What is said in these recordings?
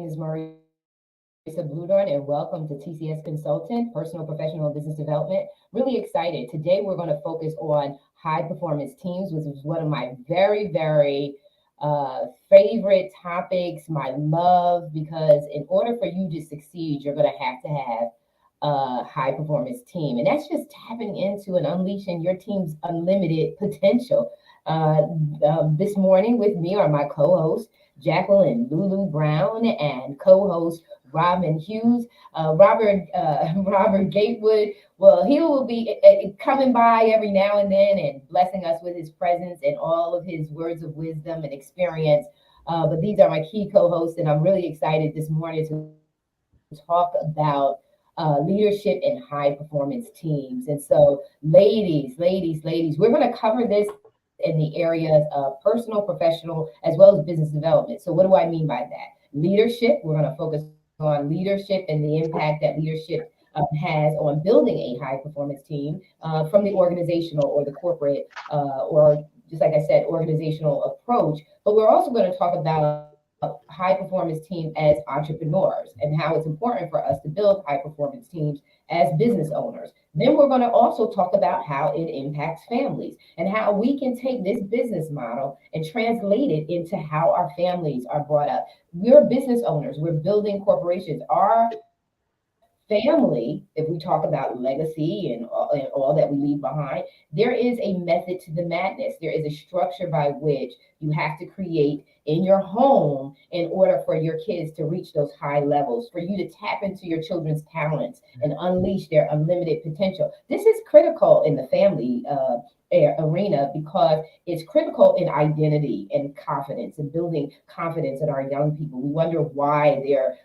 is Marisa Bludorn, and welcome to TCS Consultant, Personal, Professional, and Business Development. Really excited. Today, we're going to focus on high performance teams, which is one of my very favorite topics, my love, because in order for you to succeed, you're going to have a high performance team. And that's just tapping into and unleashing your team's unlimited potential. This morning with me are my co-hosts, Jacqueline Lulu Brown, and co-host Robin Hughes. Robert Gatewood, well, he will be coming by every now and then and blessing us with his presence and all of his words of wisdom and experience. But these are my key co-hosts, and I'm really excited this morning to talk about leadership and high performance teams. And so, ladies, we're going to cover this in the areas of personal, professional, as well as business development. So what do I mean by that? Leadership, we're going to focus on leadership and the impact that leadership has on building a high performance team from the organizational or the corporate or just like I said, organizational approach. But we're also going to talk about high performance team as entrepreneurs and how it's important for us to build high performance teams as business owners. Then we're going to also talk about how it impacts families and how we can take this business model and translate it into how our families are brought up. We're business owners. We're building corporations. Our family, if we talk about legacy and all that we leave behind, there is a method to the madness. There is a structure by which you have to create in your home in order for your kids to reach those high levels, for you to tap into your children's talents and unleash their unlimited potential. This is critical in the family arena because it's critical in identity and confidence and building confidence in our young people. We wonder why they're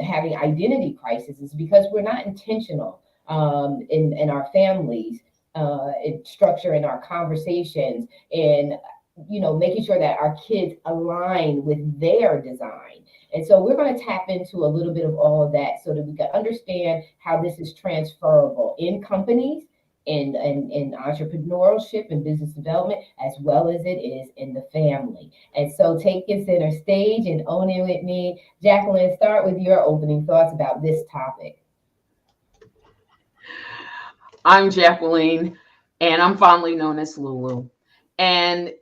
having identity crises. Is because we're not intentional in our families, in structure in our conversations, and making sure that our kids align with their design. And so we're going to tap into a little bit of all of that so that we can understand how this is transferable in companies, in entrepreneurship and business development, as well as it is in the family. And so take center stage and own it with me. Jacqueline, start with your opening thoughts about this topic. I'm Jacqueline, and I'm fondly known as Lulu. And,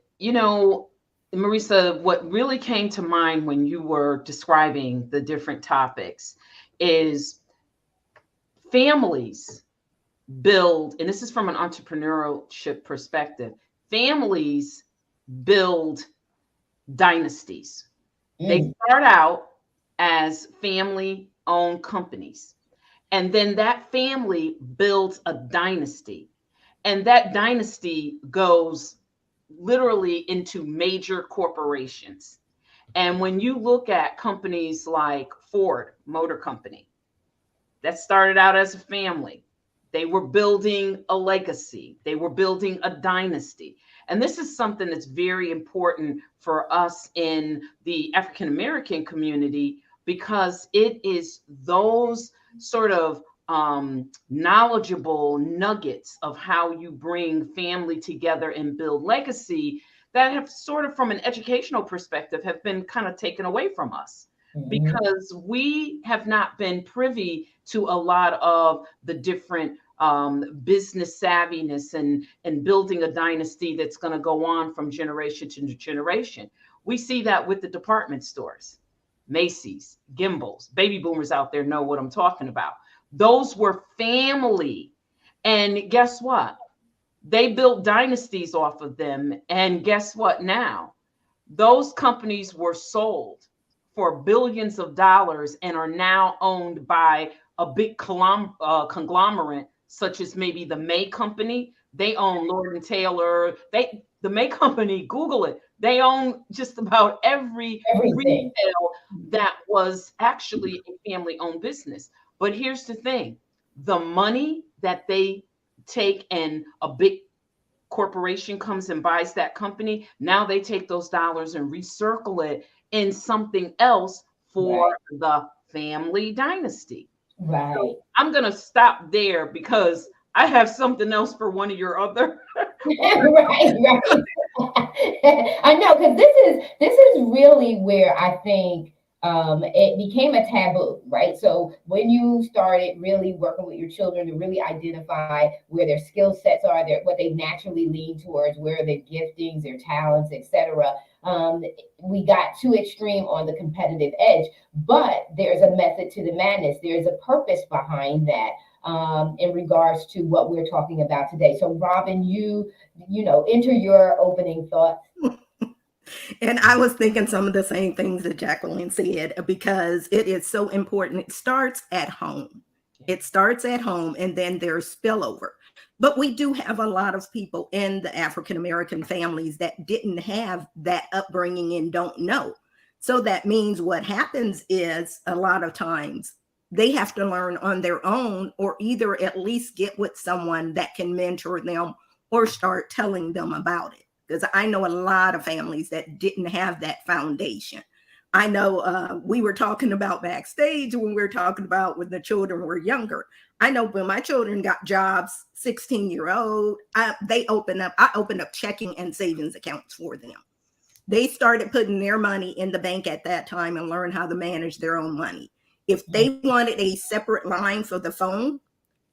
Marisa, what really came to mind when you were describing the different topics is families build, and this is from an entrepreneurship perspective, families build dynasties. They start out as family owned companies. And then that family builds a dynasty. And that dynasty goes literally into major corporations. And when you look at companies like Ford Motor Company, that started out as a family, they were building a legacy, they were building a dynasty. And this is something that's very important for us in the African American community because it is those sort of knowledgeable nuggets of how you bring family together and build legacy that have sort of from an educational perspective have been kind of taken away from us because we have not been privy to a lot of the different business savviness and building a dynasty that's going to go on from generation to generation. We see that with the department stores, Macy's, Gimbels, baby boomers out there know what I'm talking about. Those were family. And guess what? They built dynasties off of them. And guess what now? Those companies were sold for billions of dollars and are now owned by a big conglomerate, such as maybe the May Company. They own Lord and Taylor. The May Company, Google it. They own just about everything retail that was actually a family-owned business. But here's the thing, the money that they take and a big corporation comes and buys that company, now they take those dollars and recircle it in something else for the family dynasty. Right. So I'm going to stop there because I have something else for one of your other. right. I know, because this is really where I think it became a taboo, right? So when you started really working with your children to really identify where their skill sets are, what they naturally lean towards, where their giftings, their talents, etc., we got too extreme on the competitive edge. But there's a method to the madness. There's a purpose behind that. In regards to what we're talking about today. So, Robin, enter your opening thoughts. And I was thinking some of the same things that Jacqueline said because it is so important. It starts at home. It starts at home and then there's spillover. But we do have a lot of people in the African American families that didn't have that upbringing and don't know. So that means what happens is a lot of times they have to learn on their own or either at least get with someone that can mentor them or start telling them about it. Because I know a lot of families that didn't have that foundation. I know we were talking about backstage when we were talking about when the children were younger. I know when my children got jobs, 16-year-old, I opened up checking and savings accounts for them. They started putting their money in the bank at that time and learned how to manage their own money. If they wanted a separate line for the phone,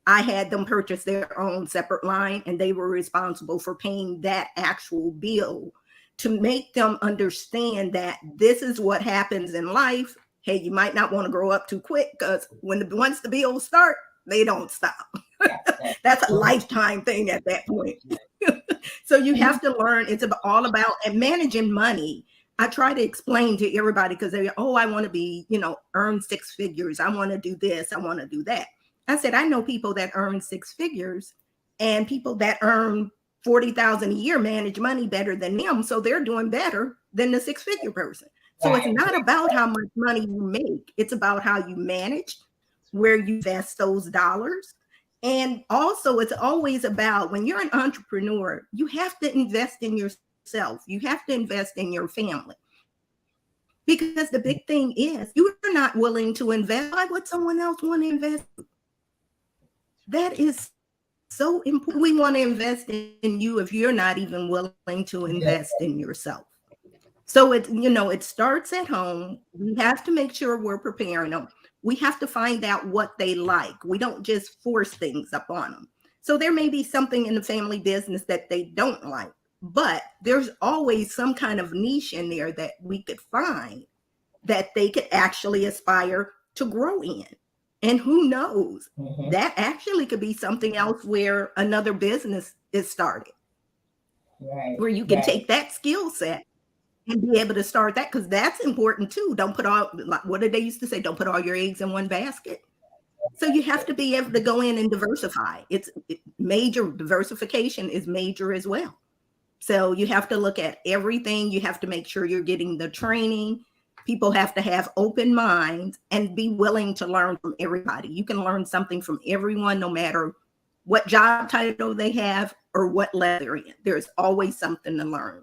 I had them purchase their own separate line and they were responsible for paying that actual bill to make them understand that this is what happens in life. Hey, you might not want to grow up too quick because once the bills start, they don't stop. That's a lifetime thing at that point. So you have to learn. It's all about and managing money. I try to explain to everybody because I want to be, earn six figures. I want to do this. I want to do that. I said, I know people that earn six figures and people that earn 40,000 a year manage money better than them. So they're doing better than the six-figure person. So it's not about how much money you make. It's about how you manage, where you invest those dollars. And also it's always about when you're an entrepreneur, you have to invest in yourself. You have to invest in your family. Because the big thing is you're not willing to invest. Why would someone else want to invest? That is so important. We want to invest in you if you're not even willing to invest in yourself. So it starts at home. We have to make sure we're preparing them. We have to find out what they like. We don't just force things upon them. So there may be something in the family business that they don't like, but there's always some kind of niche in there that we could find that they could actually aspire to grow in. And who knows, that actually could be something else where another business is started, where you can take that skill set and be able to start that, because that's important too. Don't put all, what did they used to say? Don't put all your eggs in one basket. So you have to be able to go in and diversify. Major diversification is major as well. So you have to look at everything. You have to make sure you're getting the training. People have to have open minds and be willing to learn from everybody. You can learn something from everyone, no matter what job title they have or what level they're in. There's always something to learn.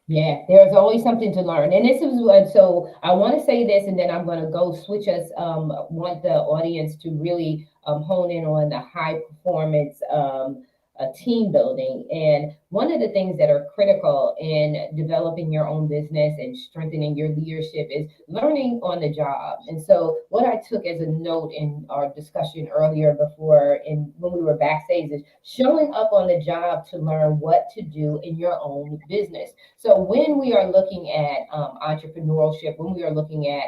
Yeah, there's always something to learn. And this is so I want to say this, and then I'm going to go switch us. Want the audience to really hone in on the high performance team building. And one of the things that are critical in developing your own business and strengthening your leadership is learning on the job. And so what I took as a note in our discussion earlier when we were backstage is showing up on the job to learn what to do in your own business. So when we are looking at entrepreneurship, when we are looking at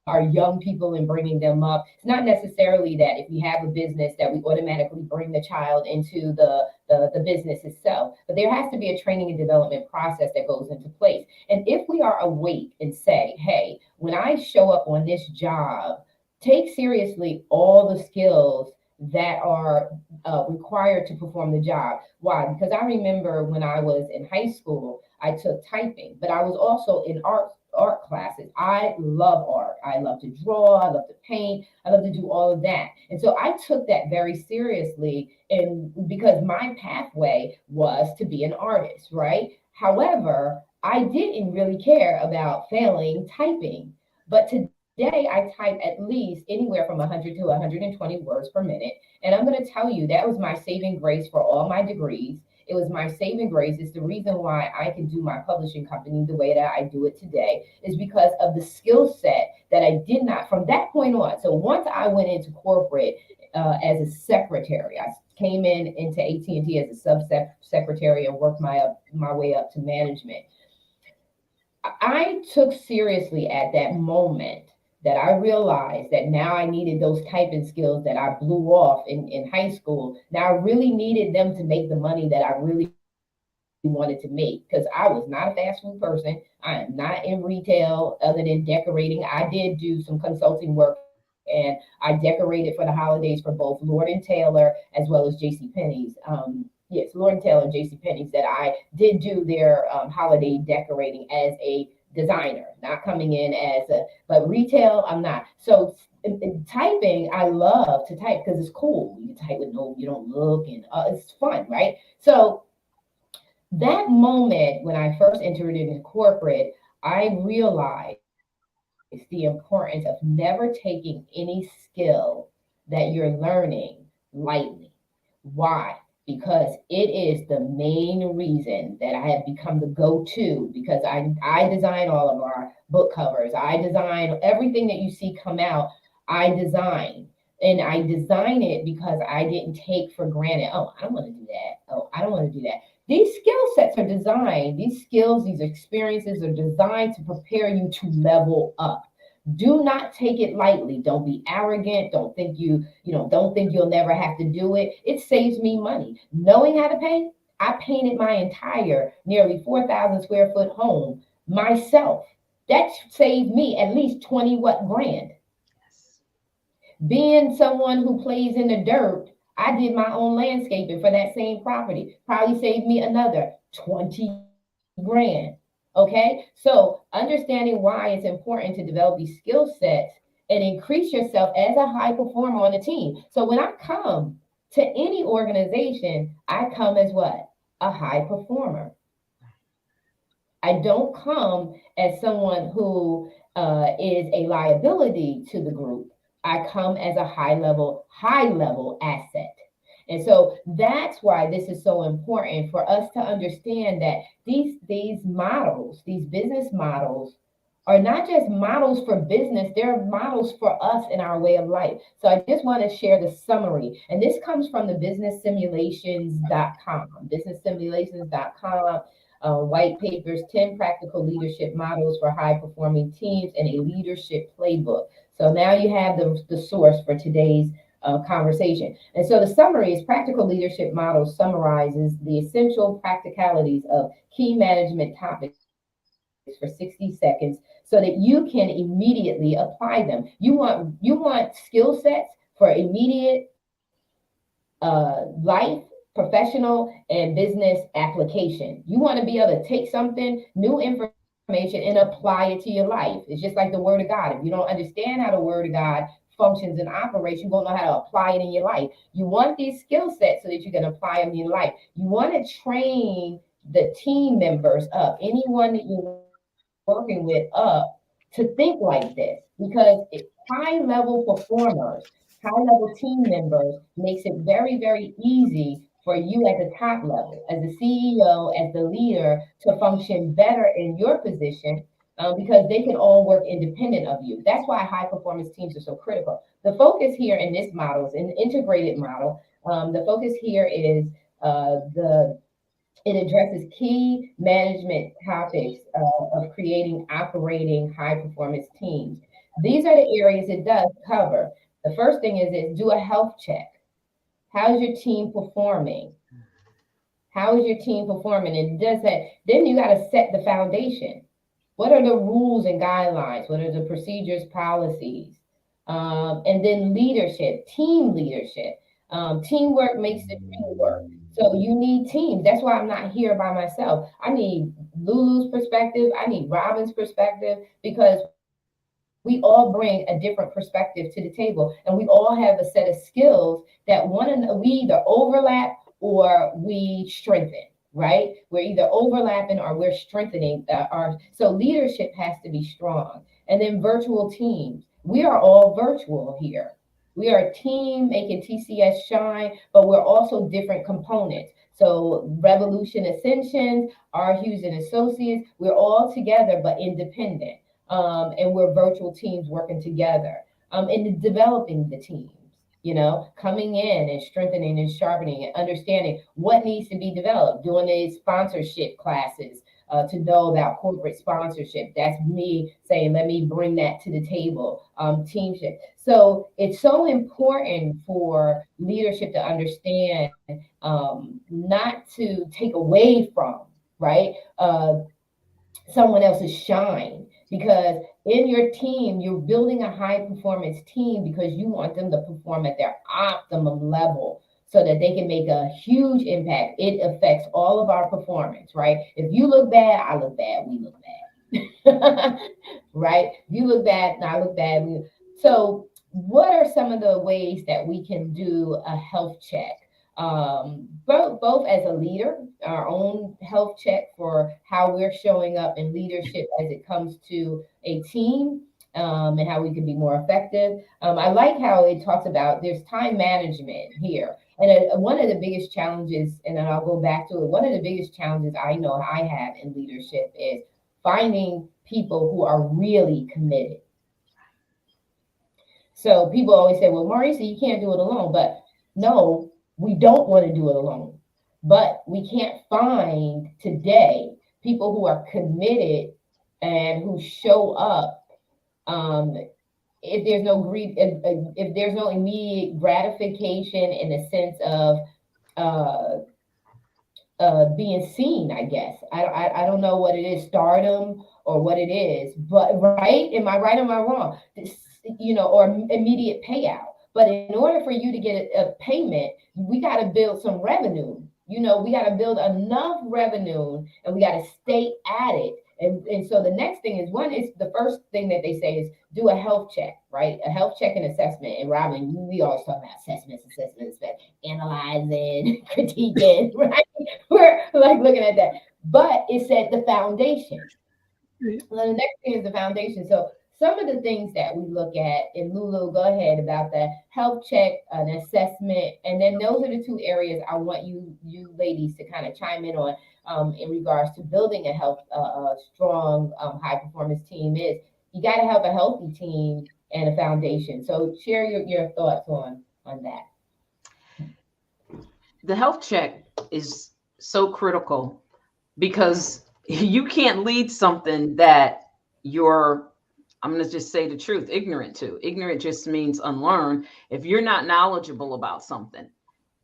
our young people and bringing them up, it's not necessarily that if we have a business that we automatically bring the child into the business itself, but there has to be a training and development process that goes into place. And if we are awake and say, hey, when I show up on this job, take seriously all the skills that are required to perform the job. Why? Because I remember when I was in high school, I took typing, but I was also in art classes. I love art. I love to draw. I love to paint. I love to do all of that. And so I took that very seriously, and because my pathway was to be an artist, right? However, I didn't really care about failing typing. But today I type at least anywhere from 100 to 120 words per minute. And I'm going to tell you, that was my saving grace for all my degrees. It was my saving grace. It's the reason why I can do my publishing company the way that I do it today, is because of the skill set that I did not from that point on. So once I went into corporate as a secretary, I came into AT&T as a sub-secretary and worked my way up to management. I took seriously at that moment that I realized that now I needed those typing skills that I blew off in high school. Now I really needed them to make the money that I really wanted to make, because I was not a fast food person. I am not in retail other than decorating. I did do some consulting work, and I decorated for the holidays for both Lord and Taylor as well as J.C. Penney's. Yes, Lord and Taylor and J.C. Penney's, that I did do their holiday decorating as a designer, not coming in as a, but retail, I'm not. So in typing, I love to type because it's cool. You can type with no, you don't look, and it's fun, right? So that moment when I first entered into corporate, I realized the importance of never taking any skill that you're learning lightly. Why? Because it is the main reason that I have become the go-to, because I design all of our book covers. I design everything that you see come out. I design. And I design it because I didn't take for granted, oh, I don't want to do that. Oh, I don't want to do that. These skill sets are designed, these skills, these experiences are designed to prepare you to level up. Do not take it lightly. Don't be arrogant. Don't think don't think you'll never have to do it. It saves me money. Knowing how to paint, I painted my entire nearly 4,000 square foot home myself. That saved me at least 20 grand. Being someone who plays in the dirt, I did my own landscaping for that same property. Probably saved me another 20 grand. Okay, so understanding why it's important to develop these skill sets and increase yourself as a high performer on the team. So when I come to any organization, I come as what? A high performer. I don't come as someone who is a liability to the group. I come as a high level asset. And so that's why this is so important for us to understand that these models, these business models, are not just models for business, they're models for us in our way of life. So I just want to share the summary. And this comes from the businesssimulations.com, businesssimulations.com. White papers, 10 practical leadership models for high performing teams, and a leadership playbook. So now you have the source for today's conversation. And so the summary is practical leadership model summarizes the essential practicalities of key management topics for 60 seconds so that you can immediately apply them. You want skill sets for immediate life, professional, and business application. You want to be able to take something, new information, and apply it to your life. It's just like the word of God. If you don't understand how the word of God functions and operates, you won't know how to apply it in your life. You want these skill sets so that you can apply them in your life. You want to train the team members up, anyone that you're working with up, to think like this, because high level performers, high level team members makes it very, very easy for you at the top level, as the CEO, as the leader, to function better in your position, because they can all work independent of you. That's why high performance teams are so critical. The focus here in this model is an integrated model. The focus here is it addresses key management topics of creating, operating high performance teams. These are the areas it does cover. The first thing is do a health check. How's your team performing? How is your team performing? And does that, then you got to set the foundation. What are the rules and guidelines? What are the procedures, policies? And then leadership, team leadership. Teamwork makes the dream work. So you need teams. That's why I'm not here by myself. I need Lulu's perspective. I need Robin's perspective, because we all bring a different perspective to the table, and we all have a set of skills that we either overlap or we strengthen, right? We're either overlapping or we're strengthening so leadership has to be strong. And then virtual teams. We are all virtual here. We are a team making TCS shine, but we're also different components. So Revolution Ascensions, R. Hughes and Associates, we're all together but independent. And we're virtual teams working together and developing the teams, coming in and strengthening and sharpening and understanding what needs to be developed, doing these sponsorship classes to know about corporate sponsorship. That's me saying, let me bring that to the table, teamship. So it's so important for leadership to understand, not to take away from, right? Someone else's shine, because in your team, you're building a high performance team because you want them to perform at their optimum level so that they can make a huge impact. It affects all of our performance, right? If you look bad, I look bad, we look bad. Right? If you look bad and I look bad. So what are some of the ways that we can do a health check? Both as a leader, our own health check for how we're showing up in leadership as it comes to a team, and how we can be more effective. I like how it talks about there's time management here. And one of the biggest challenges, and then I'll go back to it, one of the biggest challenges I know I have in leadership is finding people who are really committed. So people always say, well, Marisa, you can't do it alone. But no, we don't want to do it alone. But we can't find today people who are committed and who show up if there's no greed, if there's no immediate gratification in the sense of being seen, I guess. I don't know what it is, stardom or what it is, but right? Am I right or am I wrong? Or immediate payout. But in order for you to get a payment, we got to build some revenue. We got to build enough revenue and we got to stay at it. And so the next thing is, one is the first thing that they say is do a health check, right? A health check and assessment. And Robin, we always talk about assessments, analyzing, critiquing, right? We're like looking at that. But it said the foundation. Well, the next thing is the foundation. So some of the things that we look at, and Lulu, go ahead about the health check, an assessment, and then those are the two areas I want you ladies to kind of chime in on in regards to building a strong, high performance team. Is you got to have a healthy team and a foundation. So share your thoughts on that. The health check is so critical because you can't lead something that you're, I'm going to just say the truth, ignorant to. Ignorant just means unlearned. If you're not knowledgeable about something,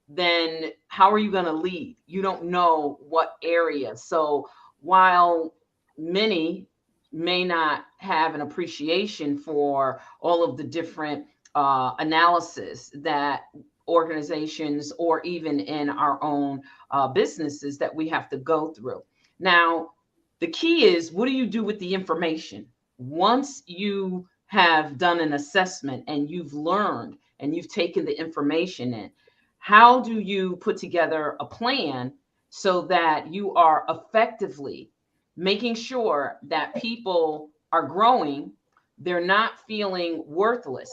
then how are you going to lead? You don't know what area. So while many may not have an appreciation for all of the different analysis that organizations or even in our own businesses that we have to go through. Now, the key is, what do you do with the information? Once you have done an assessment and you've learned and you've taken the information in, how do you put together a plan so that you are effectively making sure that people are growing, they're not feeling worthless,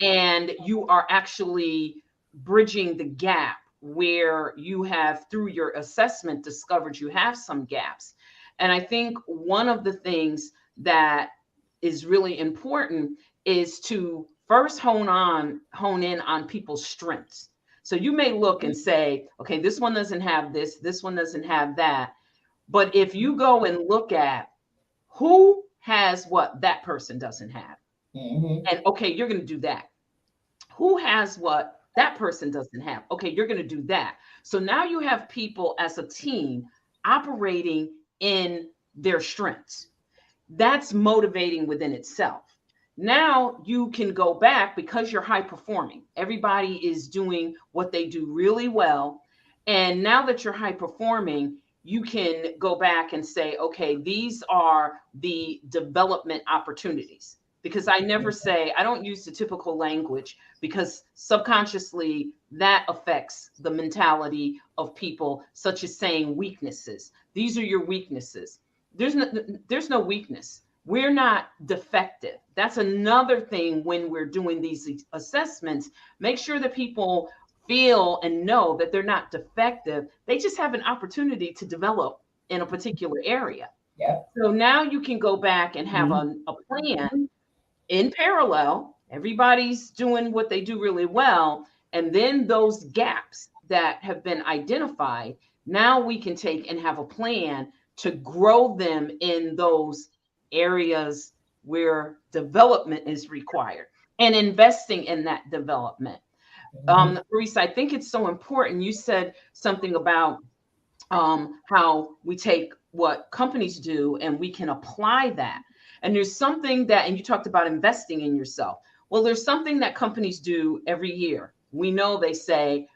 and you are actually bridging the gap where you have, through your assessment, discovered you have some gaps. And I think one of the things that is really important is to first hone in on people's strengths. So you may look and say, okay, this one doesn't have this one doesn't have that. But if you go and look at who has what that person doesn't have, and okay, you're going to do that. Who has what that person doesn't have? Okay, you're going to do that. So now you have people as a team operating in their strengths. That's motivating within itself. Now you can go back because you're high performing. Everybody is doing what they do really well. And now that you're high performing, you can go back and say, okay, these are the development opportunities. Because I never say, I don't use the typical language because subconsciously that affects the mentality of people, such as saying weaknesses. These are your weaknesses. There's no weakness. we're not defective. That's another thing when we're doing these assessments. Make sure that people feel and know that they're not defective. They just have an opportunity to develop in a particular area. Yeah. So now you can go back and have a plan in parallel. Everybody's doing what they do really well. And then those gaps that have been identified, now we can take and have a plan to grow them in those areas where development is required and investing in that development. Marisa, I think it's so important. You said something about how we take what companies do and we can apply that. And there's something that, and you talked about investing in yourself. Well, there's something that companies do every year. We know they say,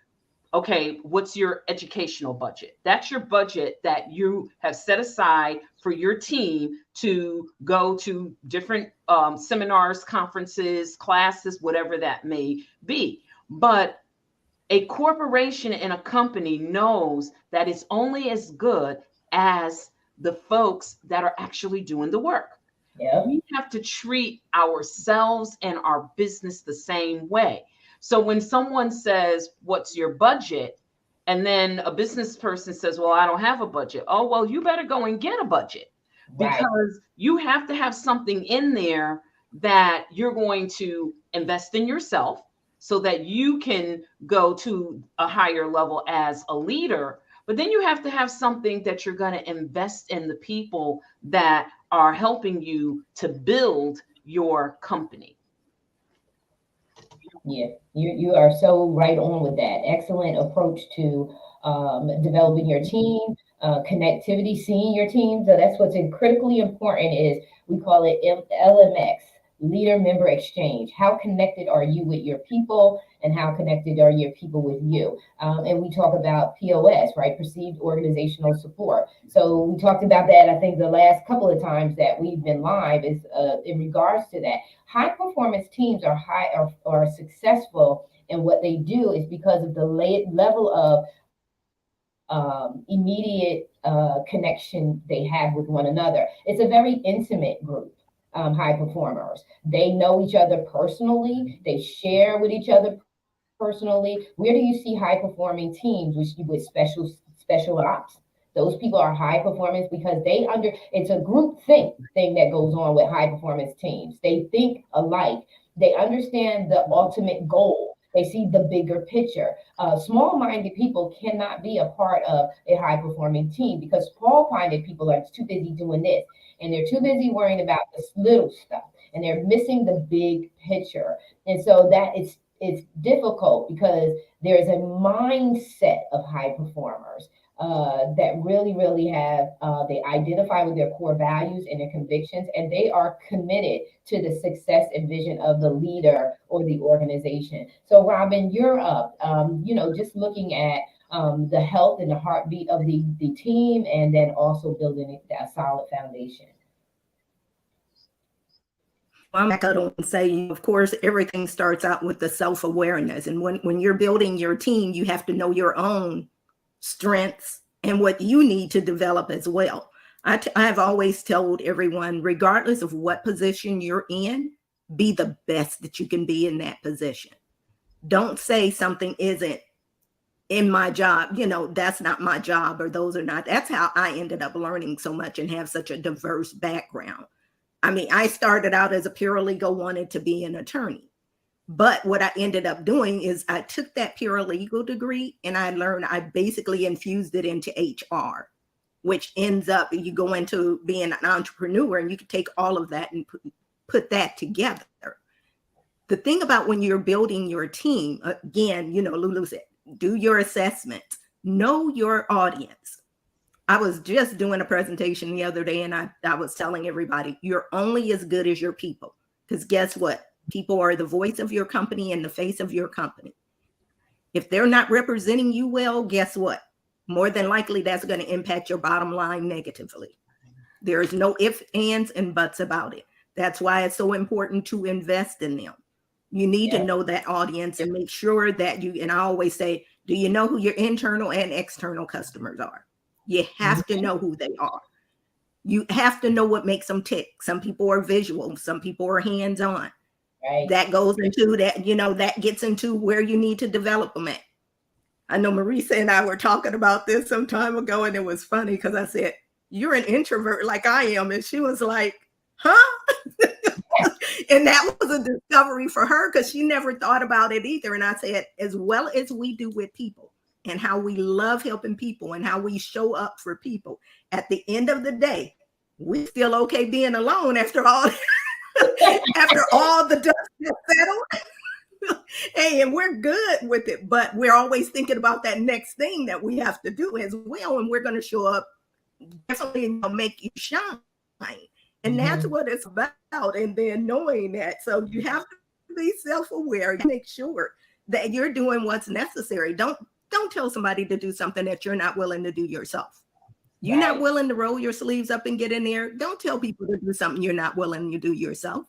okay, what's your educational budget? That's your budget that you have set aside for your team to go to different seminars, conferences, classes, whatever that may be. But a corporation and a company knows that it's only as good as the folks that are actually doing the work. Yep. We have to treat ourselves and our business the same way. So when someone says, what's your budget? And then a business person says, well, I don't have a budget. Oh, well, you better go and get a budget, because you have to have something in there that you're going to invest in yourself so that you can go to a higher level as a leader. But then you have to have something that you're going to invest in the people that are helping you to build your company. Yeah, you are so right on with that. Excellent approach to developing your team, connectivity, seeing your team. So that's what's critically important is we call it LMX, Leader Member Exchange. How connected are you with your people, and how connected are your people with you? And we talk about POS, right? Perceived organizational support. So we talked about that, I think, the last couple of times that we've been live is in regards to that. High performance teams are successful in what they do is because of the level of immediate connection they have with one another. It's a very intimate group. High performers. They know each other personally. They share with each other personally. Where do you see high performing teams with special ops? Those people are high performance because it's a group thing that goes on with high performance teams. They think alike. They understand the ultimate goal. They see the bigger picture. Small-minded people cannot be a part of a high-performing team because small-minded people are too busy doing this, and they're too busy worrying about this little stuff, and they're missing the big picture. And so that it's difficult because there's a mindset of high performers that really have, they identify with their core values and their convictions, and they are committed to the success and vision of the leader or the organization. So Robin, you're up, just looking at the health and the heartbeat of the team, and then also building that solid foundation. I'm back up and say, of course, everything starts out with the self-awareness. And when you're building your team, you have to know your own strengths and what you need to develop as well. I have always told everyone, regardless of what position you're in, be the best that you can be in that position. Don't say something isn't in my job, that's not my job, or those are not. That's how I ended up learning so much and have such a diverse background. I mean, I started out as a paralegal, wanted to be an attorney. But what I ended up doing is I took that paralegal degree and I basically infused it into HR, which ends up, you go into being an entrepreneur and you can take all of that and put that together. The thing about when you're building your team, again, Lulu said, do your assessment, know your audience. I was just doing a presentation the other day and I was telling everybody, you're only as good as your people. Because guess what? People are the voice of your company and the face of your company. If they're not representing you well, guess what? More than likely, that's going to impact your bottom line negatively. There is no ifs, ands, and buts about it. That's why it's so important to invest in them. You need to know that audience and make sure that and I always say, do you know who your internal and external customers are? You have to know who they are. You have to know what makes them tick. Some people are visual, some people are hands-on. Right. That goes into that, that gets into where you need to develop them at. I know Marisa and I were talking about this some time ago, and it was funny because I said, "You're an introvert like I am." And she was like, "Huh?" And that was a discovery for her because she never thought about it either. And I said, as well as we do with people and how we love helping people and how we show up for people, at the end of the day, we still okay being alone after all the dust has settled. Hey, and we're good with it, but we're always thinking about that next thing that we have to do as well. And we're going to show up, definitely make you shine. And that's what it's about. And then knowing that. So you have to be self-aware. Make sure that you're doing what's necessary. Don't tell somebody to do something that you're not willing to do yourself. You're not willing to roll your sleeves up and get in there. Don't tell people to do something you're not willing to do yourself.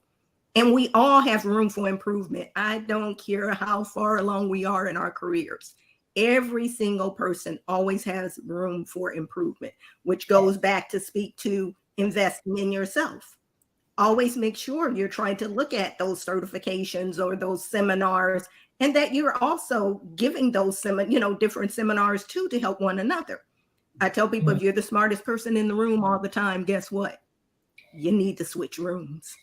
And we all have room for improvement. I don't care how far along we are in our careers. Every single person always has room for improvement, which goes back to speak to investing in yourself. Always make sure you're trying to look at those certifications or those seminars, and that you're also giving those different seminars too, to help one another. I tell people, if you're the smartest person in the room all the time, guess what? You need to switch rooms.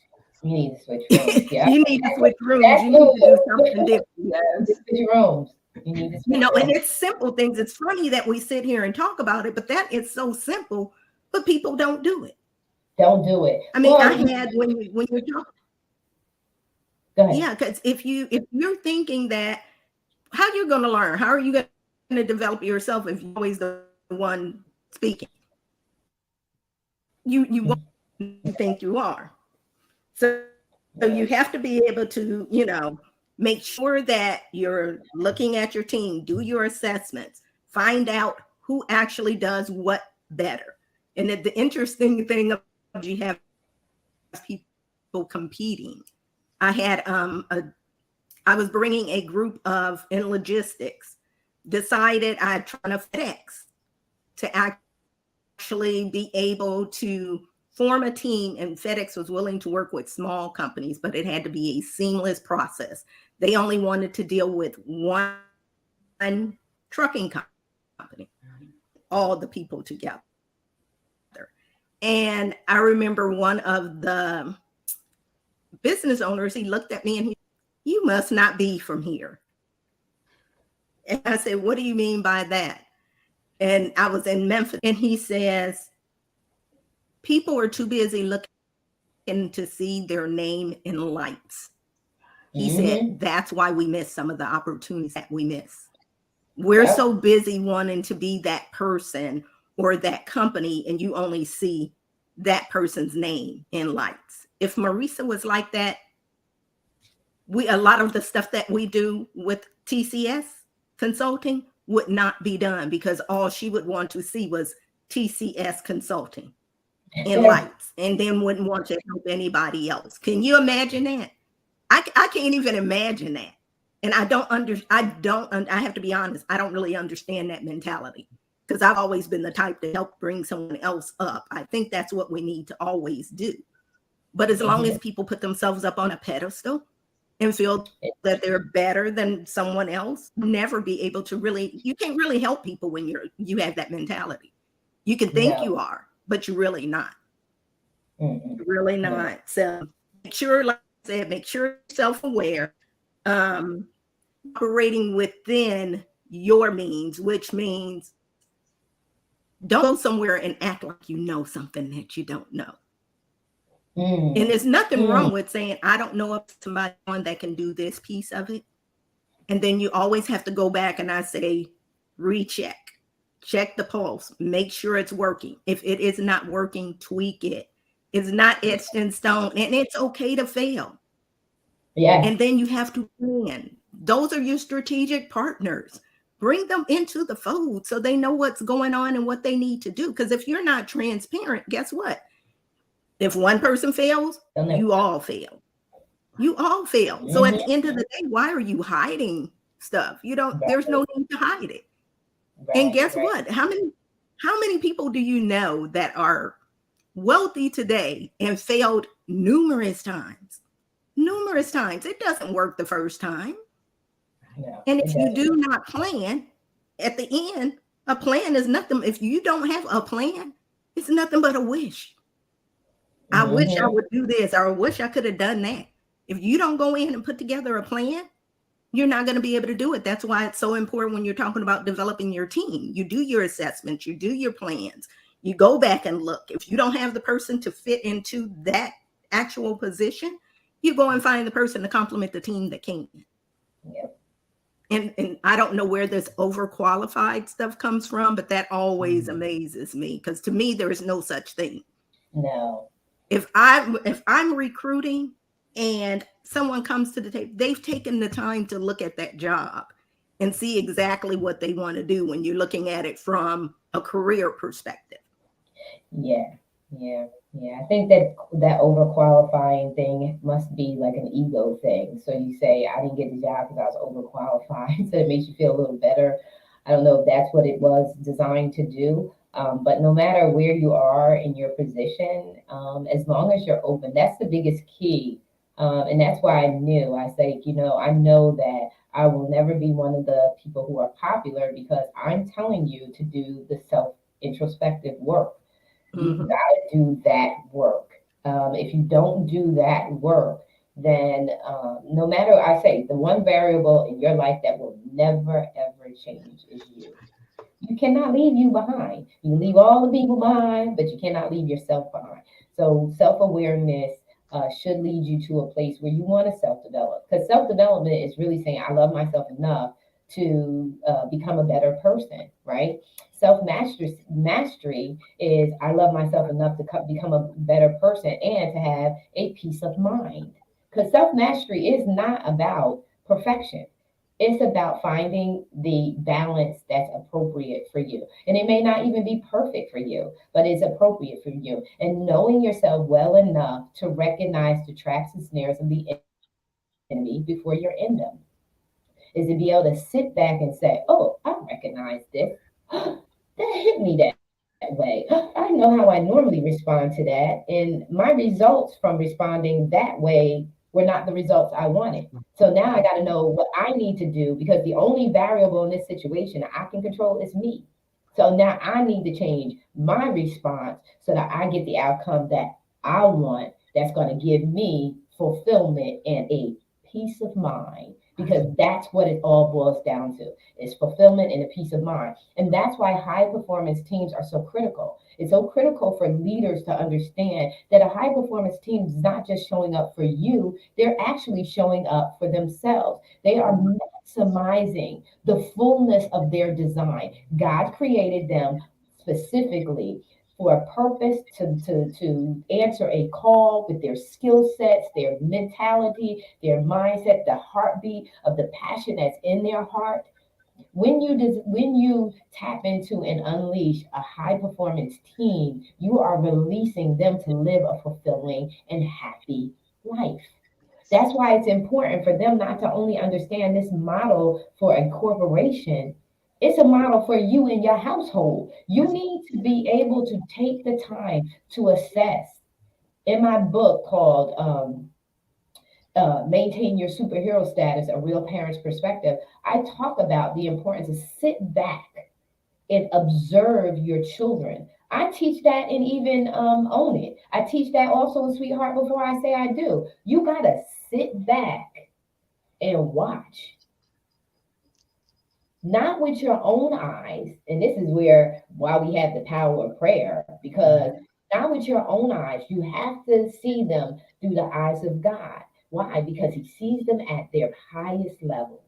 You need to switch rooms. Yeah. You need to switch rooms. You need to do something different. Switch rooms. You need to switch rooms. And it's simple things. It's funny that we sit here and talk about it, but that is so simple, but people don't do it. Don't do it. I mean, I had when you're talking. Go ahead. Yeah, because if you're thinking that, how you're going to learn? How are you going to develop yourself if you're always the one speaking? You won't think you are. So you have to be able to, make sure that you're looking at your team, do your assessments, find out who actually does what better. And the interesting thing about you have people competing. I had I was bringing a group of in logistics, decided I'd try to FedEx to actually be able to form a team, and FedEx was willing to work with small companies, but it had to be a seamless process. They only wanted to deal with one trucking company, all the people together. And I remember one of the business owners, he looked at me and "You must not be from here." And I said, "What do you mean by that?" And I was in Memphis, and he says, "People are too busy looking to see their name in lights." He said, "That's why we miss some of the opportunities that we miss. We're so busy wanting to be that person or that company, and you only see that person's name in lights." If Marisa was like that, a lot of the stuff that we do with TCS consulting would not be done, because all she would want to see was TCS consulting in lights, and then wouldn't want to help anybody else. Can you imagine that? I can't even imagine that. And I have to be honest, I don't really understand that mentality, because I've always been the type to help bring someone else up. I think that's what we need to always do. But as long as people put themselves up on a pedestal and feel that they're better than someone else, never be able to you can't really help people when you have that mentality. You can think you are, but you're really not. You're really not. So make sure, like I said, make sure you're self-aware, operating within your means, which means don't go somewhere and act like you know something that you don't know. And there's nothing wrong with saying, "I don't know of somebody that can do this piece of it." And then you always have to go back, and I say, recheck, check the pulse, make sure it's working. If it is not working, tweak it. It's not etched in stone, and it's okay to fail. And then you have to plan. Those are your strategic partners. Bring them into the fold so they know what's going on and what they need to do. Because if you're not transparent, guess what? If one person fails, you all fail. You all fail. So at the end of the day, why are you hiding stuff? There's no need to hide it. And guess what? How many people do you know that are wealthy today and failed numerous times. Numerous times. It doesn't work the first time. Yeah, And it if you does. do not plan, at the end, a plan is nothing. If you don't have a plan, it's nothing but a wish. I wish I Mhm. would do this, or I wish I could have done that. If you don't go in and put together a plan, you're not going to be able to do it. That's why it's so important when you're talking about developing your team. You do your assessments, you do your plans, you go back and look. If you don't have the person to fit into that actual position, you go and find the person to complement the team that can. Yep. And I don't know where this overqualified stuff comes from, but that always amazes me, because to me, there is no such thing. No. If I'm recruiting and someone comes to the table, they've taken the time to look at that job and see exactly what they want to do when you're looking at it from a career perspective. Yeah. Yeah. Yeah. I think that overqualifying thing must be like an ego thing. So you say, I didn't get the job because I was overqualified. So it makes you feel a little better. I don't know if that's what it was designed to do. But no matter where you are in your position, as long as you're open, that's the biggest key. And that's why I say, I know that I will never be one of the people who are popular because I'm telling you to do the self introspective work. You Mhm. got to do that work. If you don't do that work, then no matter, I say, the one variable in your life that will never ever change is you. You cannot leave you behind. You can leave all the people behind, but you cannot leave yourself behind. So self awareness should lead you to a place where you want to self develop. Because self development is really saying, I love myself enough to become a better person, right? Self mastery is I love myself enough to become a better person and to have a peace of mind. Because self mastery is not about perfection. It's about finding the balance that's appropriate for you. And it may not even be perfect for you, but it's appropriate for you. And knowing yourself well enough to recognize the traps and snares of the enemy before you're in them is to be able to sit back and say, oh, I recognize this. That hit me that way. I know how I normally respond to that. And my results from responding that way were not the results I wanted. So now I got to know what I need to do because the only variable in this situation I can control is me. So now I need to change my response so that I get the outcome that I want that's going to give me fulfillment and a peace of mind because that's what it all boils down to is fulfillment and a peace of mind. And that's why high performance teams are so critical. It's so critical for leaders to understand that a high performance team is not just showing up for you, they're actually showing up for themselves. They are maximizing the fullness of their design. God created them specifically for a purpose to answer a call with their skill sets, their mentality, their mindset, the heartbeat of the passion that's in their heart. When you tap into and unleash a high performance team, you are releasing them to live a fulfilling and happy life. That's why it's important for them not to only understand this model for a corporation, it's a model for you and your household. You need to be able to take the time to assess. In my book called Maintain Your Superhero Status, A Real Parent's Perspective, I talk about the importance of sit back and observe your children. I teach that and even own it. I teach that also in Sweetheart Before I Say I Do. You got to sit back and watch, not with your own eyes. And this is why we have the power of prayer, because not with your own eyes. You have to see them through the eyes of God. Why? Because he sees them at their highest level.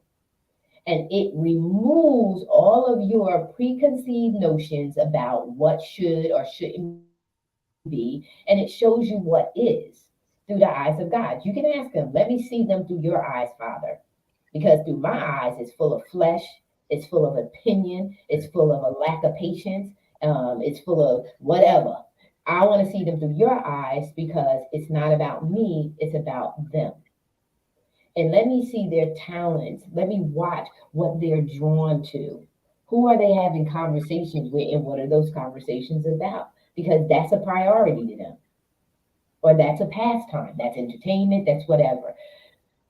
And it removes all of your preconceived notions about what should or shouldn't be, and it shows you what is through the eyes of God. You can ask him, let me see them through your eyes, Father, because through my eyes, it's full of flesh, it's full of opinion, it's full of a lack of patience, it's full of whatever. I want to see them through your eyes because it's not about me, it's about them. And let me see their talents. Let me watch what they're drawn to. Who are they having conversations with, and what are those conversations about? because that's a priority to them, or that's a pastime, that's entertainment, that's whatever.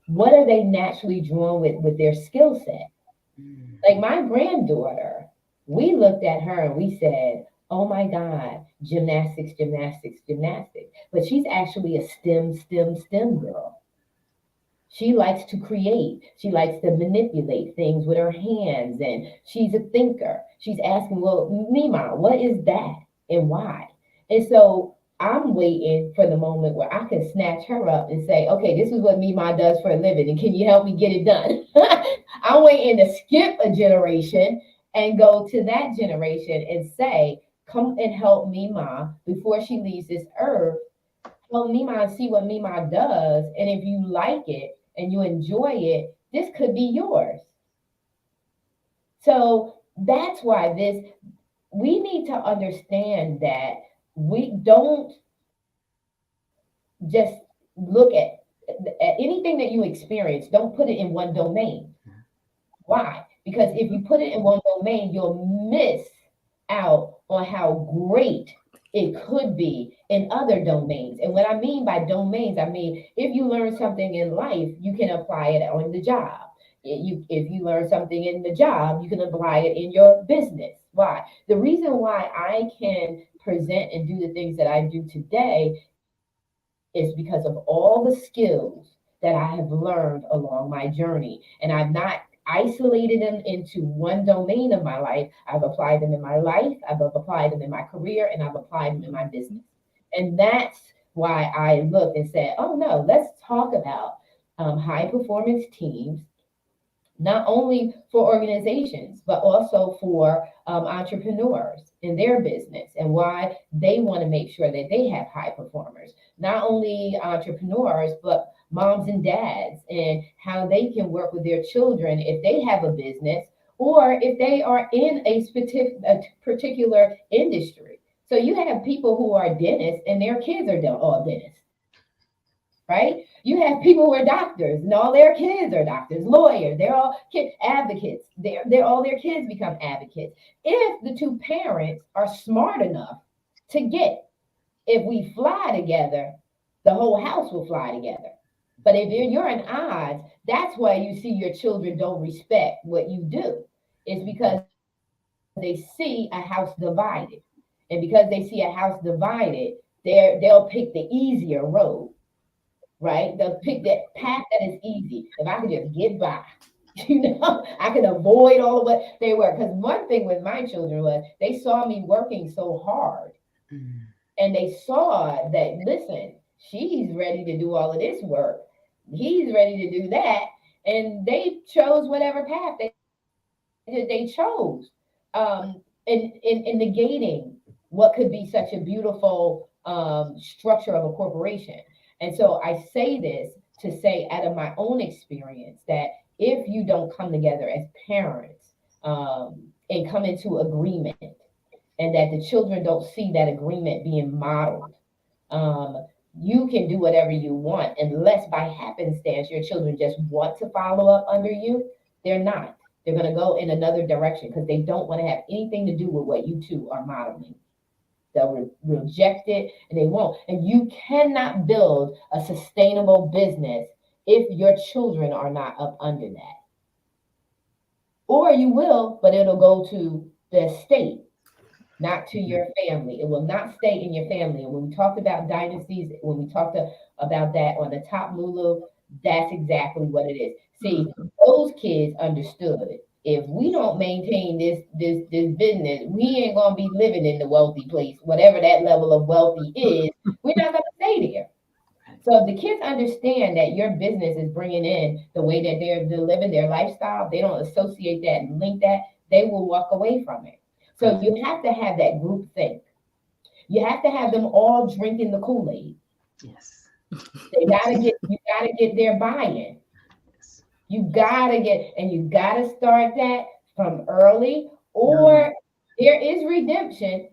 What are they naturally drawn with their skill set? Like my granddaughter, we looked at her and we said, oh my God, gymnastics, gymnastics, gymnastics. But she's actually a STEM girl. She likes to create. She likes to manipulate things with her hands, and she's a thinker. She's asking, well, Mima, what is that and why? And so I'm waiting for the moment where I can snatch her up and say, okay, this is what Mima does for a living, and can you help me get it done? I'm waiting to skip a generation and go to that generation and say, come and help Mima before she leaves this earth. Help Mima and see what Mima does. And if you like it and you enjoy it, this could be yours. So that's why we need to understand that we don't just look at anything that you experience, don't put it in one domain. Why? Because if you put it in one domain, you'll miss out on how great it could be in other domains. And what I mean by domains, I mean, if you learn something in life, you can apply it on the job. If you learn something in the job, you can apply it in your business. Why? The reason why I can present and do the things that I do today is because of all the skills that I have learned along my journey. And I've not isolated them into one domain of my life. I've applied them in my life, I've applied them in my career, and I've applied them in my business. And that's why I looked and said, oh no, let's talk about high performance teams, not only for organizations, but also for entrepreneurs in their business, and why they want to make sure that they have high performers, not only entrepreneurs, but moms and dads, and how they can work with their children if they have a business or if they are in a particular industry. So you have people who are dentists and their kids are all dentists, right? You have people who are doctors and all their kids are doctors, lawyers, they're all advocates. They're all their kids become advocates. If the two parents are smart enough to get, if we fly together, the whole house will fly together. But if you're in odds, that's why you see your children don't respect what you do. It's because they see a house divided. And because they see a house divided, they'll pick the easier road, right? They'll pick that path that is easy. If I could just get by, I can avoid all of what they were. Because one thing with my children was they saw me working so hard. And they saw that, listen, she's ready to do all of this work. He's ready to do that. And they chose whatever path they chose. In negating what could be such a beautiful structure of a corporation. And so I say this to say, out of my own experience, that if you don't come together as parents and come into agreement, and that the children don't see that agreement being modeled, you can do whatever you want, unless by happenstance your children just want to follow up under you. They're not. They're going to go in another direction because they don't want to have anything to do with what you two are modeling. They'll reject it, and they won't. And you cannot build a sustainable business if your children are not up under that. Or you will, but it'll go to the estate, not to your family. It will not stay in your family. And when we talked about dynasties, when we talked about that on the top, Lulu, that's exactly what it is. See, those kids understood. If we don't maintain this business, we ain't gonna be living in the wealthy place, whatever that level of wealthy is. We're not gonna stay there. So if the kids understand that your business is bringing in the way that they're living their lifestyle, they don't associate that and link that, they will walk away from it. So you have to have that group think. You have to have them all drinking the Kool-Aid. Yes. You gotta get their buy-in. You gotta start that from early, or there is redemption,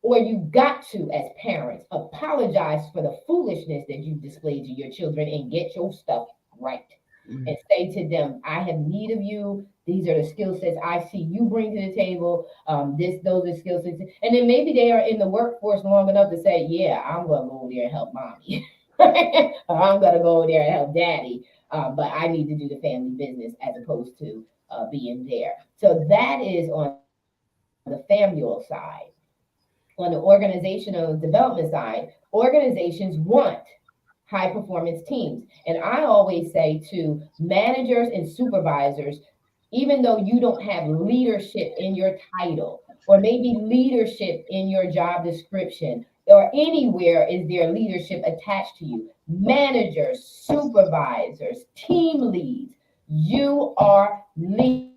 or you got to, as parents, apologize for the foolishness that you displayed to your children and get your stuff right. And say to them, I have need of you These are the skill sets I see you bring to the table. Those are skill sets. And then maybe they are in the workforce long enough to say, yeah, I'm going to go over there and help mommy. Or I'm going to go over there and help daddy. But I need to do the family business as opposed to being there. So that is on the familial side. On the organizational development side, organizations want high performance teams. And I always say to managers and supervisors, even though you don't have leadership in your title, or maybe leadership in your job description, or anywhere is there leadership attached to you, managers, supervisors, team leads, you are leaders.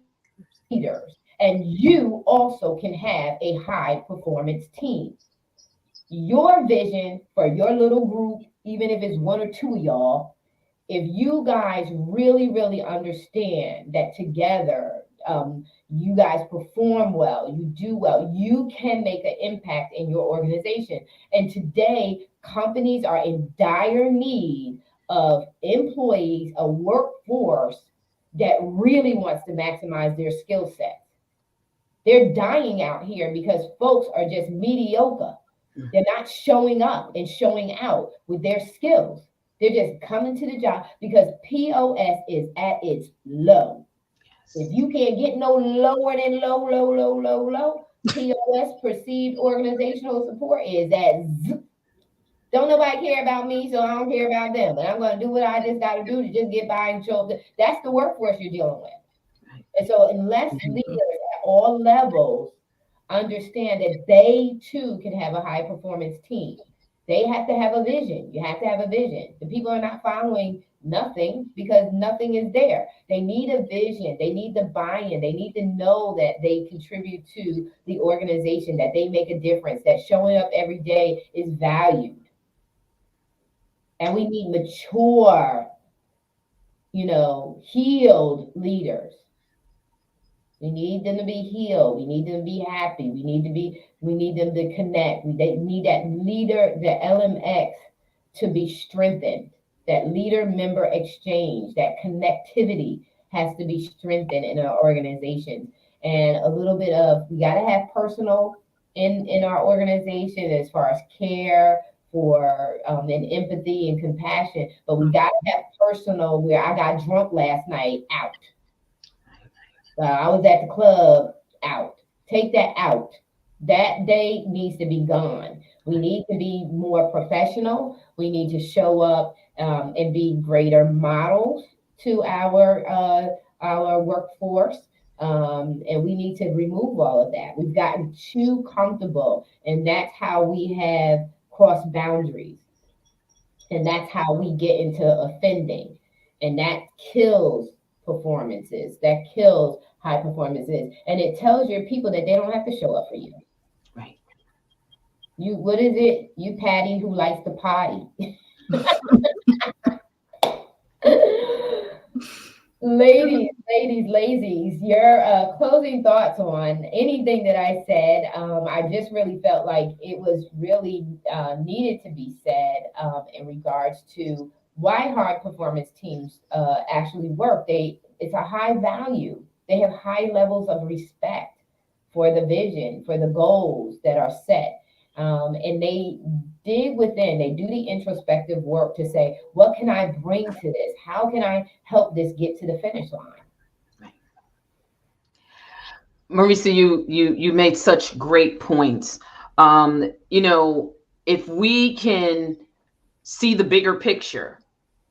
And you also can have a high performance team. Your vision for your little group, even if it's one or two of y'all, if you guys really, really understand that together, you guys perform well, you do well, you can make an impact in your organization. And today, companies are in dire need of employees, a workforce that really wants to maximize their skill set. They're dying out here because folks are just mediocre. They're not showing up and showing out with their skills. They're just coming to the job because POS is at its low. If you can't get no lower than low, POS, perceived organizational support, is at don't nobody care about me, so I don't care about them. And I'm going to do what I just got to do to just get by and show up. That's the workforce you're dealing with. And so unless leaders at all levels understand that they too can have a high performance team, they have to have a vision. You have to have a vision. The people are not following nothing because nothing is there. They need a vision. They need the buy-in. They need to know that they contribute to the organization, that they make a difference, that showing up every day is valued. And we need mature, healed leaders. We need them to be healed. We need them to be happy. We need them to connect. They need that leader, the LMX, to be strengthened. That leader member exchange, that connectivity has to be strengthened in our organizations. And a little bit of, we got to have personal in our organization as far as care for and empathy and compassion. But we got to have personal, where I got drunk last night, out. I was at the club, out. Take that out. That day needs to be gone. We need to be more professional. We need to show up and be greater models to our workforce. And we need to remove all of that. We've gotten too comfortable, and that's how we have crossed boundaries. And that's how we get into offending. And that kills performances, that kills high performances, and it tells your people that they don't have to show up for you. Right. What is it? You Patty who likes to potty. Ladies, lazies, your closing thoughts on anything that I said. I just really felt like it was really needed to be said in regards to why high performance teams actually work. It's a high value. They have high levels of respect for the vision, for the goals that are set. And they dig within, they do the introspective work to say, what can I bring to this? How can I help this get to the finish line? Marisa, you made such great points. If we can see the bigger picture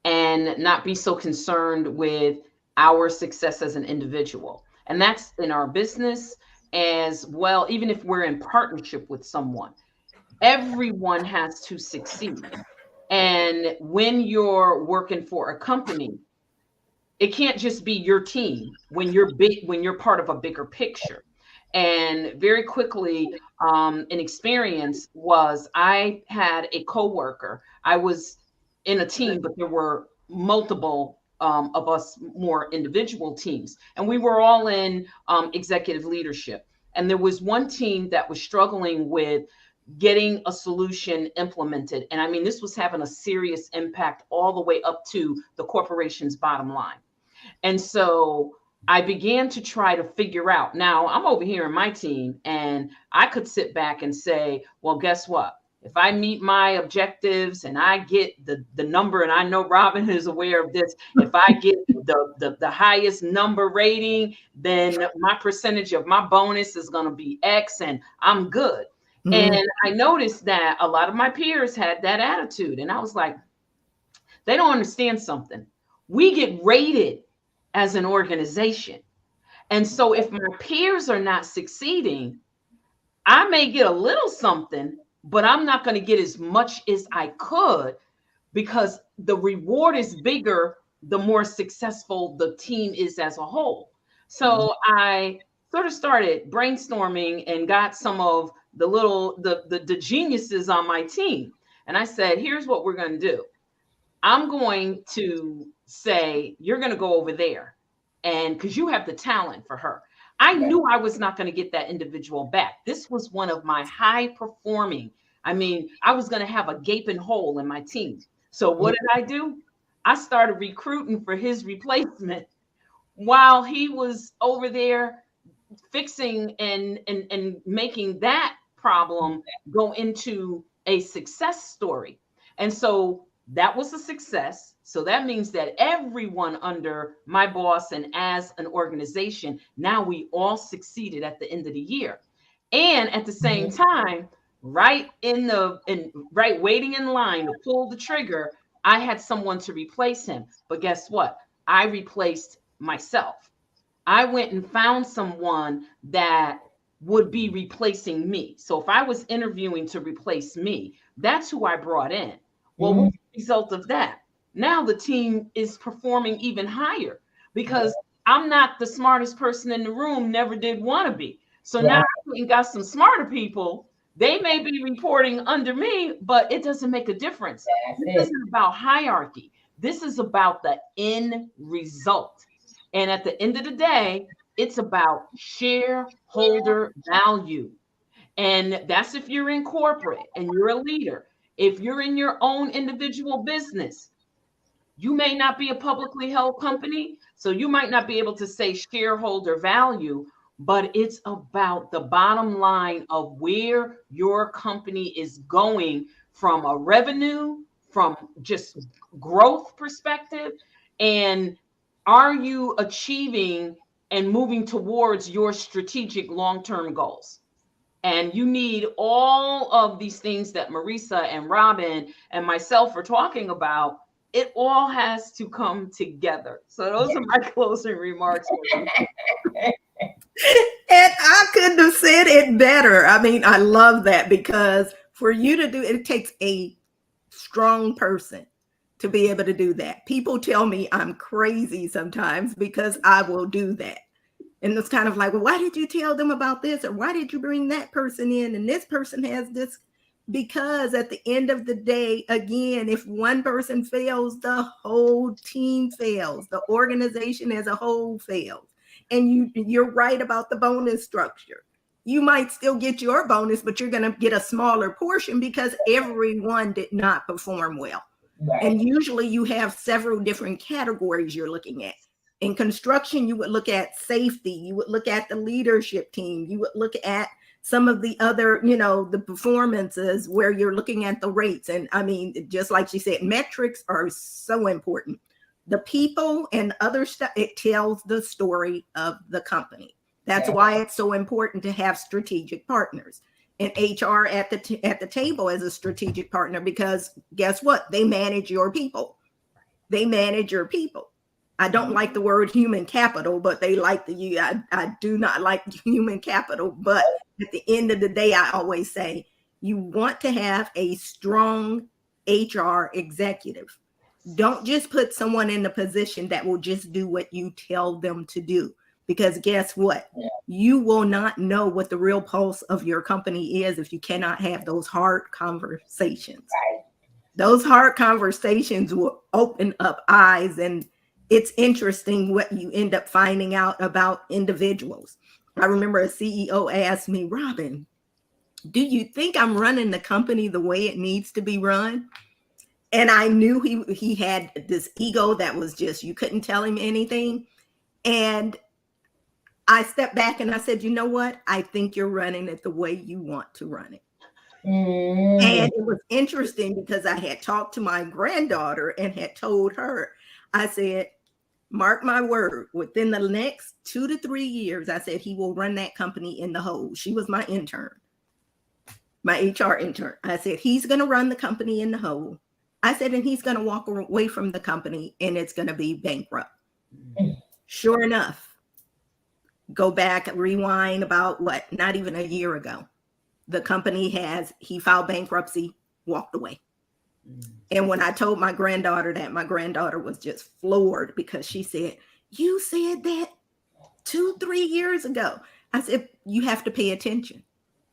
and not be so concerned with our success as an individual, and that's in our business as well, even if we're in partnership with someone, everyone has to succeed. And when you're working for a company, it can't just be your team when you're part of a bigger picture. And very quickly, an experience was I had a coworker. I was in a team, but there were multiple of us, more individual teams, and we were all in executive leadership. And there was one team that was struggling with getting a solution implemented. And I mean, this was having a serious impact all the way up to the corporation's bottom line. And so I began to try to figure out. Now I'm over here in my team, and I could sit back and say, well, guess what? If I meet my objectives and I get the number, and I know Robin is aware of this, if I get the highest number rating, then my percentage of my bonus is going to be X, and I'm good. Mm-hmm. And I noticed that a lot of my peers had that attitude. And I was like, they don't understand something. We get rated as an organization. And so if my peers are not succeeding, I may get a little something, but I'm not going to get as much as I could, because the reward is bigger the more successful the team is as a whole. So I sort of started brainstorming and got some of the geniuses on my team. And I said, here's what we're going to do. I'm going to say, you're going to go over there. And because you have the talent for her. I knew I was not going to get that individual back. This was one of my high performing. I mean, I was going to have a gaping hole in my team. So what did I do? I started recruiting for his replacement while he was over there fixing and making that problem go into a success story. And so that was a success. So that means that everyone under my boss and as an organization, now we all succeeded at the end of the year. And at the same time, right waiting in line to pull the trigger, I had someone to replace him. But guess what? I replaced myself. I went and found someone that would be replacing me. So if I was interviewing to replace me, that's who I brought in. Well, what's the result of that? Now the team is performing even higher, because I'm not the smartest person in the room, never did want to be. So now I got some smarter people. They may be reporting under me, but it doesn't make a difference. This isn't about hierarchy. This is about the end result. And at the end of the day, it's about shareholder value. And that's if you're in corporate and you're a leader. If you're in your own individual business, you may not be a publicly held company, so you might not be able to say shareholder value, but it's about the bottom line of where your company is going from a revenue, from just growth perspective, and are you achieving and moving towards your strategic long-term goals? And you need all of these things that Marisa and Robin and myself are talking about. It all has to come together. So those are my closing remarks. And I couldn't have said it better. I mean, I love that, because for you to do it, it takes a strong person to be able to do that. People tell me I'm crazy sometimes because I will do that. And it's kind of like, well, why did you tell them about this? Or why did you bring that person in? And this person has this. Because at the end of the day, again, if one person fails, the whole team fails. The organization as a whole fails. And you're right about the bonus structure. You might still get your bonus, but you're going to get a smaller portion because everyone did not perform well. Right. And usually you have several different categories you're looking at. In construction, you would look at safety, you would look at the leadership team, you would look at some of the other, the performances where you're looking at the rates. And I mean, just like she said, metrics are so important. The people and other stuff, it tells the story of the company. That's why it's so important to have strategic partners. And HR at the table as a strategic partner, because guess what? They manage your people. They manage your people. I don't like the word human capital, but they like I do not like human capital. But at the end of the day, I always say you want to have a strong HR executive. Don't just put someone in a position that will just do what you tell them to do. Because guess what? You will not know what the real pulse of your company is if you cannot have those hard conversations. Right. Those hard conversations will open up eyes, and it's interesting what you end up finding out about individuals. I remember a CEO asked me, Robin, do you think I'm running the company the way it needs to be run? And I knew he had this ego that was just, you couldn't tell him anything. And I stepped back and I said, you know what? I think you're running it the way you want to run it. And it was interesting because I had talked to my granddaughter and had told her, I said, mark my word, within the next 2 to 3 years, I said, he will run that company in the hole. She was my intern, my HR intern. I said, he's going to run the company in the hole. I said, and he's going to walk away from the company and it's going to be bankrupt. Sure enough, go back, rewind about what, not even a year ago. The company he filed bankruptcy, walked away. And when I told my granddaughter that, my granddaughter was just floored because she said, you said that 2-3 years ago. I said, you have to pay attention.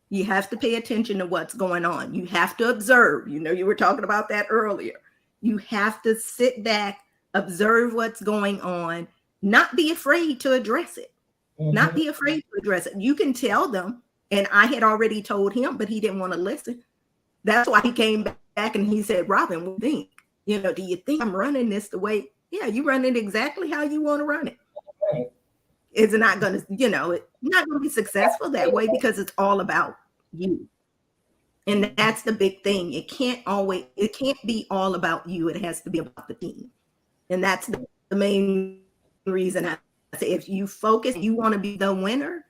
You have to pay attention to what's going on. You have to observe. You know, you were talking about that earlier. You have to sit back, observe what's going on, not be afraid to address it. Not be afraid to address it. You can tell them. And I had already told him, but he didn't want to listen. That's why he came back and he said, Robin, what do you think? You know, do you think I'm running this the way? Yeah, you run it exactly how you want to run it. Right. It's not going to, you know, it's not going to be successful that way because it's all about you. And that's the big thing. It can't be all about you. It has to be about the team. And that's the main reason I say, if you focus, you want to be the winner,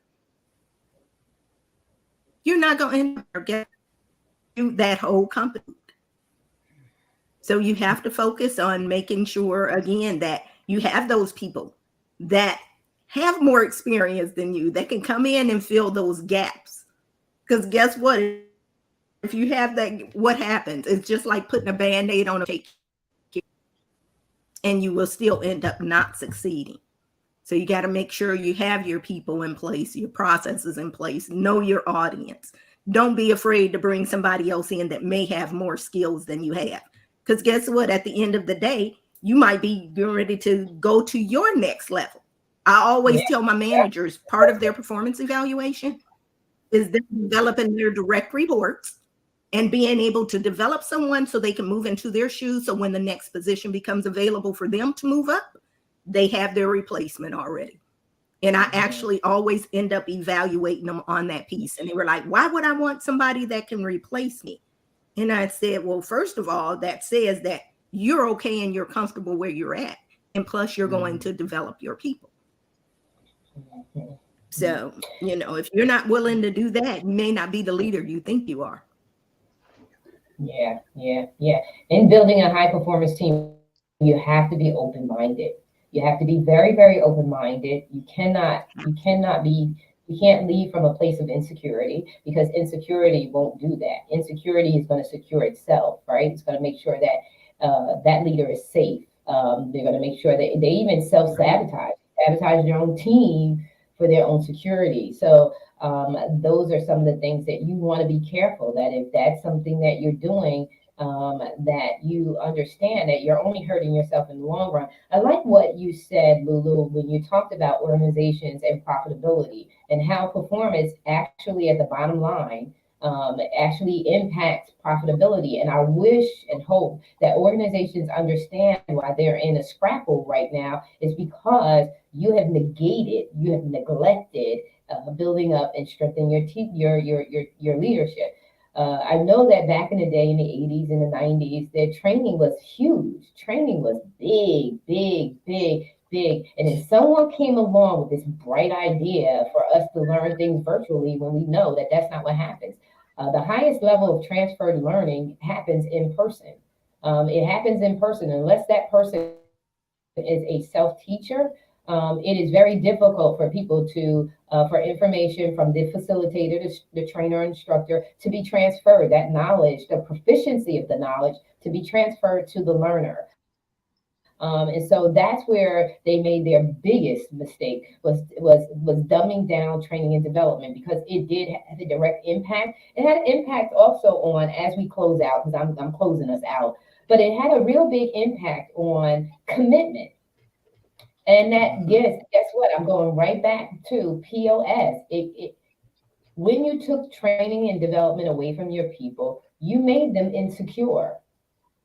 you're not going to get that whole company. So you have to focus on making sure, again, that you have those people that have more experience than you that can come in and fill those gaps. Because guess what? If you have that, what happens? It's just like putting a Band-Aid on a cake, and you will still end up not succeeding. So you got to make sure you have your people in place, your processes in place, know your audience. Don't be afraid to bring somebody else in that may have more skills than you have. Because guess what? At the end of the day, you might be getting ready to go to your next level. I always tell my managers, part of their performance evaluation is them developing their direct reports and being able to develop someone so they can move into their shoes. So when the next position becomes available for them to move up, they have their replacement already. And I actually always end up evaluating them on that piece. And they were like, why would I want somebody that can replace me? And I said, well, first of all, that says that you're okay and you're comfortable where you're at. And plus you're going to develop your people. So, you know, if you're not willing to do that, you may not be the leader you think you are. Yeah. In building a high performance team, you have to be open-minded. You have to be very, very open-minded. You can't lead from a place of insecurity, because insecurity won't do that. Insecurity is going to secure itself, right? It's going to make sure that that leader is safe. They're going to make sure that they even sabotage their own team for their own security. So those are some of the things that you want to be careful that if that's something that you're doing, that you understand that you're only hurting yourself in the long run. I like what you said, Lulu, when you talked about organizations and profitability and how performance actually at the bottom line actually impacts profitability. And I wish and hope that organizations understand why they're in a scrapple right now is because you have neglected building up and strengthening your leadership. I know that back in the day, in the 80s and the 90s, their training was huge. Training was big. And if someone came along with this bright idea for us to learn things virtually, when we know that that's not what happens. The highest level of transferred learning happens in person. It happens in person unless that person is a self-teacher. It is very difficult for people for information from the facilitator, the trainer, instructor, to be transferred. That knowledge, the proficiency of the knowledge, to be transferred to the learner. And so that's where they made their biggest mistake was dumbing down training and development, because it did have a direct impact. It had an impact also on, as we close out, because I'm closing us out, but it had a real big impact on commitment. And that, guess what? I'm going right back to POS. When you took training and development away from your people, you made them insecure.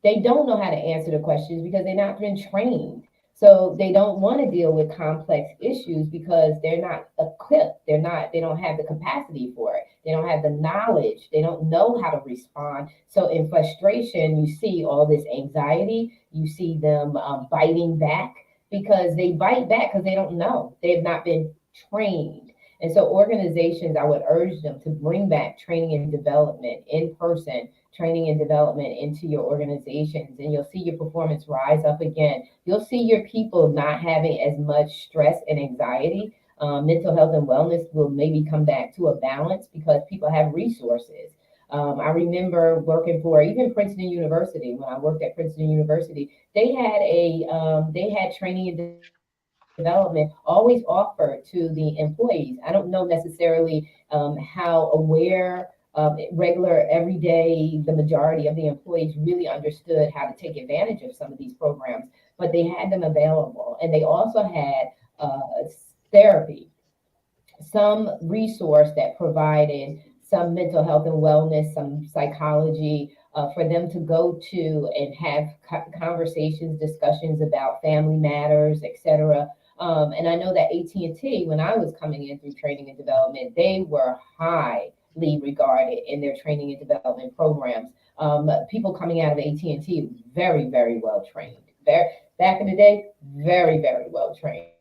They don't know how to answer the questions because they've not been trained. So they don't want to deal with complex issues because they're not equipped. They don't have the capacity for it. They don't have the knowledge. They don't know how to respond. So in frustration, you see all this anxiety. You see them biting back because they bite back because they don't know. They've not been trained. And so organizations, I would urge them to bring back training and development in person, training and development into your organizations, and you'll see your performance rise up again. You'll see your people not having as much stress and anxiety. Mental health and wellness will maybe come back to a balance because people have resources. I remember working for even Princeton University. When I worked at Princeton University, they had training and development always offered to the employees. I don't know necessarily how aware, regular, everyday, the majority of the employees really understood how to take advantage of some of these programs, but they had them available. And they also had therapy, some resource that provided some mental health and wellness, some psychology for them to go to and have conversations, discussions about family matters, etc. And I know that AT&T, when I was coming in through training and development, they were highly regarded in their training and development programs. People coming out of AT&T, very, very well trained. Back in the day, very, very well trained.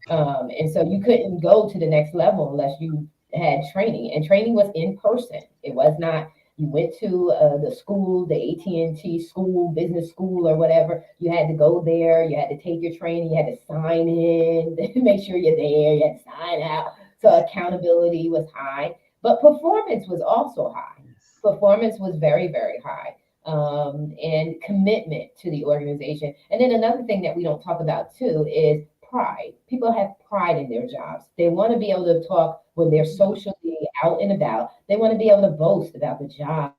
And so you couldn't go to the next level unless you had training, and training was in person. It was not you went to the school, the AT&T school, business school, or whatever. You had to go there. You had to take your training. You had to sign in, make sure you're there. You had to sign out. So accountability was high, but performance was also high. Performance was very, very high. And commitment to the organization. And then another thing that we don't talk about too is pride. People have pride in their jobs. They want to be able to talk when they're socially out and about. They want to be able to boast about the job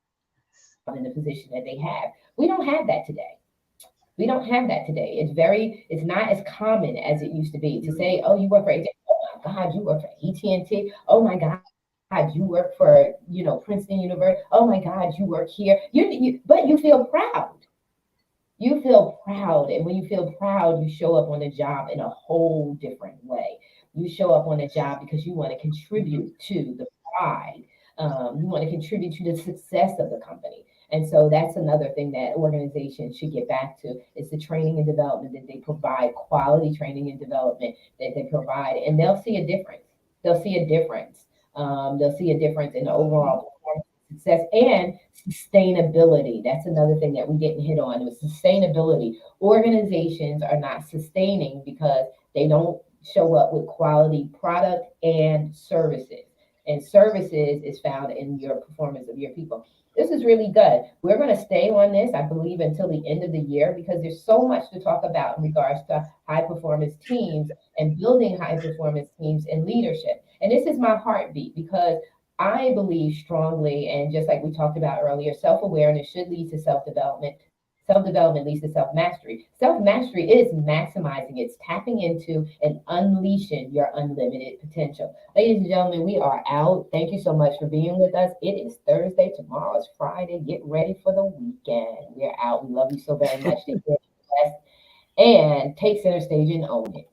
and the position that they have. We don't have that today. We don't have that today. It's not as common as it used to be to say, oh, you work for AT&T. Oh my God, you work for AT&T. Oh my God, you work for, Princeton University. Oh my God, you work here. But you feel proud. You feel proud. And when you feel proud, you show up on the job in a whole different way. You show up on the job because you want to contribute to the pride. You want to contribute to the success of the company. And so that's another thing that organizations should get back to is the training and development that they provide, quality training and development that they provide. And they'll see a difference. They'll see a difference. They'll see a difference in the overall performance, success, and sustainability. That's another thing that we didn't hit on. Was sustainability. Organizations are not sustaining because they don't show up with quality product and services. And services is found in your performance of your people. This is really good. We're going to stay on this, I believe, until the end of the year because there's so much to talk about in regards to high performance teams and building high performance teams and leadership. And this is my heartbeat because I believe strongly, and just like we talked about earlier, self-awareness should lead to self-development. Self-development leads to self-mastery. Self-mastery is maximizing, it's tapping into and unleashing your unlimited potential. Ladies and gentlemen, we are out. Thank you so much for being with us. It is Thursday. Tomorrow is Friday. Get ready for the weekend. We're out. We love you so very much. And take center stage and own it.